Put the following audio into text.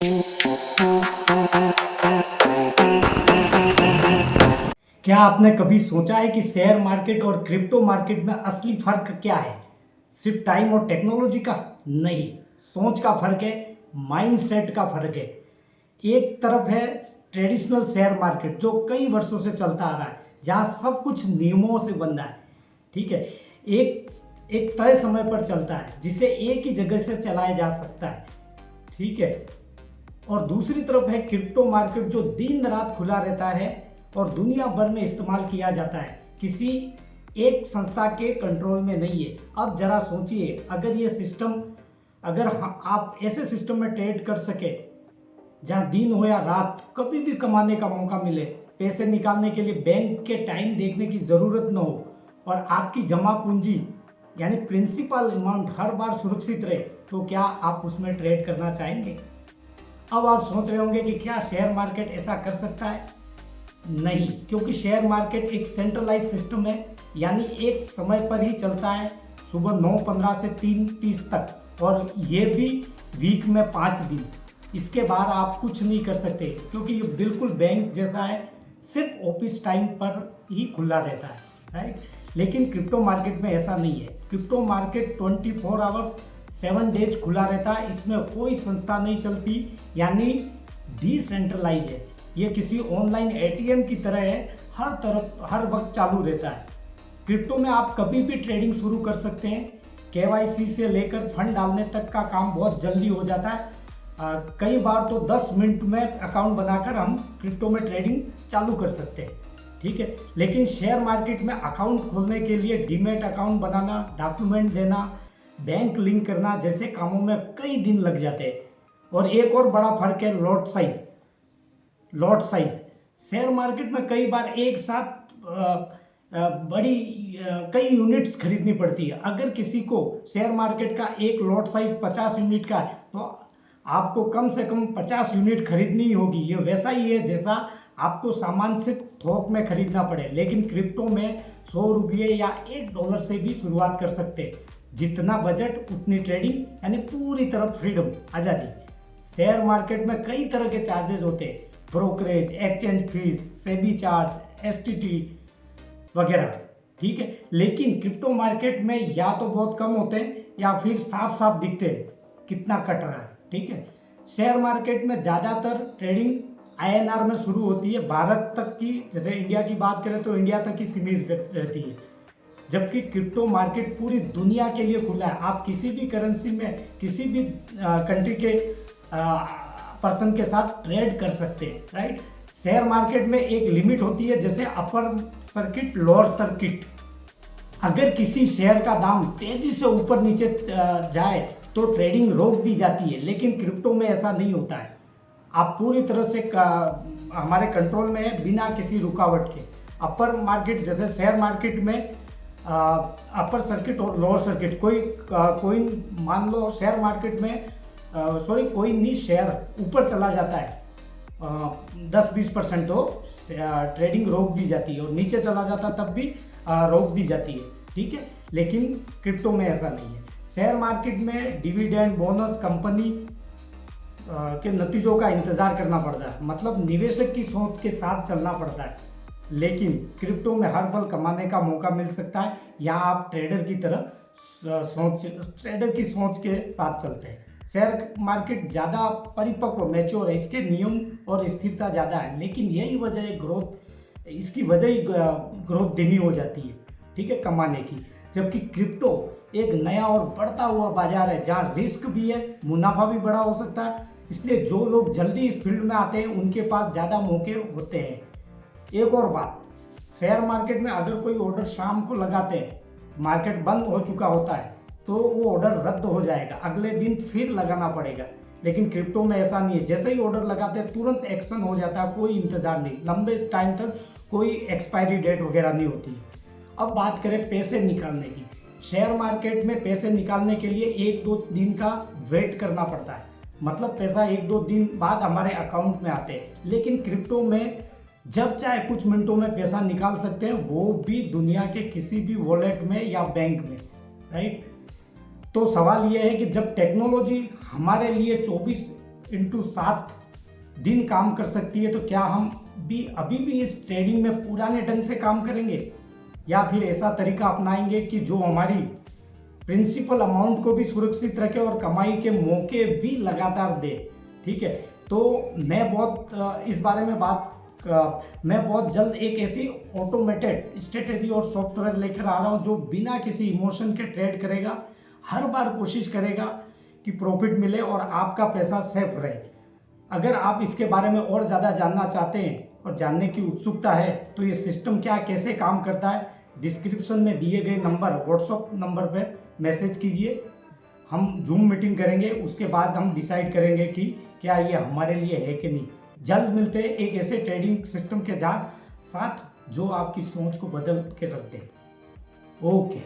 क्या आपने कभी सोचा है कि शेयर मार्केट और क्रिप्टो मार्केट में असली फर्क क्या है? सिर्फ टाइम और टेक्नोलॉजी का? नहीं, सोच का फर्क है, माइंडसेट का फर्क है। एक तरफ है ट्रेडिशनल शेयर मार्केट जो कई वर्षों से चलता आ रहा है, जहां सब कुछ नियमों से बंधा है। ठीक है, एक एक तय समय पर चलता है जिसे एक ही जगह से चलाया जा सकता है। ठीक है, और दूसरी तरफ है क्रिप्टो मार्केट जो दिन रात खुला रहता है और दुनिया भर में इस्तेमाल किया जाता है, किसी एक संस्था के कंट्रोल में नहीं है। अब जरा सोचिए, अगर ये सिस्टम अगर आप ऐसे सिस्टम में ट्रेड कर सके जहां दिन हो या रात कभी भी कमाने का मौका मिले, पैसे निकालने के लिए बैंक के टाइम देखने की ज़रूरत न हो और आपकी जमा पूंजी यानी प्रिंसिपल अमाउंट हर बार सुरक्षित रहे, तो क्या आप उसमें ट्रेड करना चाहेंगे? अब आप सोच रहे होंगे कि क्या शेयर मार्केट ऐसा कर सकता है? नहीं, क्योंकि शेयर मार्केट एक सेंट्रलाइज सिस्टम है, यानी एक समय पर ही चलता है, सुबह 9:15 से 3:30 तक, और ये भी वीक में 5 दिन। इसके बाद आप कुछ नहीं कर सकते क्योंकि ये बिल्कुल बैंक जैसा है, सिर्फ ऑफिस टाइम पर ही खुला रहता है, राइट। लेकिन क्रिप्टो मार्केट में ऐसा नहीं है। क्रिप्टो मार्केट 24 आवर्स 7 डेज खुला रहता है, इसमें कोई संस्था नहीं चलती, यानी डिसेंट्रलाइज है। ये किसी ऑनलाइन एटीएम की तरह है, हर तरफ हर वक्त चालू रहता है। क्रिप्टो में आप कभी भी ट्रेडिंग शुरू कर सकते हैं। केवाईसी से लेकर फंड डालने तक का काम बहुत जल्दी हो जाता है। कई बार तो 10 मिनट में अकाउंट बनाकर हम क्रिप्टो में ट्रेडिंग चालू कर सकते हैं। ठीक है, लेकिन शेयर मार्केट में अकाउंट खोलने के लिए डीमैट अकाउंट बनाना, डॉक्यूमेंट देना, बैंक लिंक करना जैसे कामों में कई दिन लग जाते हैं। और एक और बड़ा फर्क है लॉट साइज। शेयर मार्केट में कई बार एक साथ कई यूनिट्स खरीदनी पड़ती है। अगर किसी को शेयर मार्केट का एक लॉट साइज 50 यूनिट का है तो आपको कम से कम 50 यूनिट खरीदनी ही होगी। ये वैसा ही है जैसा आपको सामान सिर्फ थोक में खरीदना पड़े। लेकिन क्रिप्टो में 100 रुपये या $1 से भी शुरुआत कर सकते हैं। जितना बजट उतनी ट्रेडिंग, यानी पूरी तरफ फ्रीडम, आज़ादी। शेयर मार्केट में कई तरह के चार्जेस होते हैं, brokerage, exchange fees, SEBI charge, STT वगैरह। ठीक है, लेकिन क्रिप्टो मार्केट में या तो बहुत कम होते हैं या फिर साफ साफ दिखते हैं कितना कट रहा है। ठीक है, शेयर मार्केट में ज़्यादातर ट्रेडिंग आईएनआर में शुरू होती है। भारत तक की, जैसे इंडिया की बात करें तो इंडिया तक ही सीमित रहती है, जबकि क्रिप्टो मार्केट पूरी दुनिया के लिए खुला है। आप किसी भी करेंसी में किसी भी कंट्री के पर्सन के साथ ट्रेड कर सकते हैं, राइट। शेयर मार्केट में एक लिमिट होती है, जैसे अपर सर्किट, लोअर सर्किट। अगर किसी शेयर का दाम तेजी से ऊपर नीचे जाए तो ट्रेडिंग रोक दी जाती है, लेकिन क्रिप्टो में ऐसा नहीं होता है। आप पूरी तरह से हमारे कंट्रोल में है, बिना किसी रुकावट के। अपर मार्केट, जैसे शेयर मार्केट में अपर सर्किट और लोअर सर्किट, कोई मान लो शेयर मार्केट में कोई नहीं, शेयर ऊपर चला जाता है 10-20% तो ट्रेडिंग रोक दी जाती है, और नीचे चला जाता तब भी रोक दी जाती है। ठीक है, लेकिन क्रिप्टो में ऐसा नहीं है। शेयर मार्केट में डिविडेंड, बोनस, कंपनी के नतीजों का इंतजार करना पड़ता है, मतलब निवेशक की सोच के साथ चलना पड़ता है। लेकिन क्रिप्टो में हर पल कमाने का मौका मिल सकता है। यहाँ आप ट्रेडर की सोच के साथ चलते हैं। शेयर मार्केट ज़्यादा परिपक्व, मैच्योर है, इसके नियम और स्थिरता ज़्यादा है, लेकिन यही वजह है इसकी वजह ही ग्रोथ धीमी हो जाती है, ठीक है, कमाने की। जबकि क्रिप्टो एक नया और बढ़ता हुआ बाजार है जहाँ रिस्क भी है, मुनाफा भी बड़ा हो सकता है। इसलिए जो लोग जल्दी इस फील्ड में आते हैं उनके पास ज़्यादा मौके होते हैं। एक और बात, शेयर मार्केट में अगर कोई ऑर्डर शाम को लगाते हैं, मार्केट बंद हो चुका होता है, तो वो ऑर्डर रद्द हो जाएगा, अगले दिन फिर लगाना पड़ेगा। लेकिन क्रिप्टो में ऐसा नहीं है, जैसे ही ऑर्डर लगाते हैं तुरंत एक्शन हो जाता है, कोई इंतजार नहीं, लंबे टाइम तक कोई एक्सपायरी डेट वगैरह नहीं होती। अब बात करें पैसे निकालने की। शेयर मार्केट में पैसे निकालने के लिए 1-2 दिन का वेट करना पड़ता है, मतलब पैसा 1-2 दिन बाद हमारे अकाउंट में आते हैं। लेकिन क्रिप्टो में जब चाहे कुछ मिनटों में पैसा निकाल सकते हैं, वो भी दुनिया के किसी भी वॉलेट में या बैंक में, राइट। तो सवाल यह है कि जब टेक्नोलॉजी हमारे लिए 24 इंटू 7 दिन काम कर सकती है, तो क्या हम भी अभी भी इस ट्रेडिंग में पुराने ढंग से काम करेंगे, या फिर ऐसा तरीका अपनाएंगे कि जो हमारी प्रिंसिपल अमाउंट को भी सुरक्षित रखे और कमाई के मौके भी लगातार दे। ठीक है, तो मैं बहुत जल्द एक ऐसी ऑटोमेटेड स्ट्रेटेजी और सॉफ्टवेयर लेकर आ रहा हूं जो बिना किसी इमोशन के ट्रेड करेगा, हर बार कोशिश करेगा कि प्रॉफिट मिले और आपका पैसा सेफ रहे। अगर आप इसके बारे में और ज़्यादा जानना चाहते हैं और जानने की उत्सुकता है तो ये सिस्टम कैसे काम करता है, डिस्क्रिप्शन में दिए गए नंबर, व्हाट्सएप नंबर पर मैसेज कीजिए। हम जूम मीटिंग करेंगे, उसके बाद हम डिसाइड करेंगे कि क्या ये हमारे लिए है कि नहीं। जल्द मिलते हैं एक ऐसे ट्रेडिंग सिस्टम के साथ जो आपकी सोच को बदल के रख दे। ओके।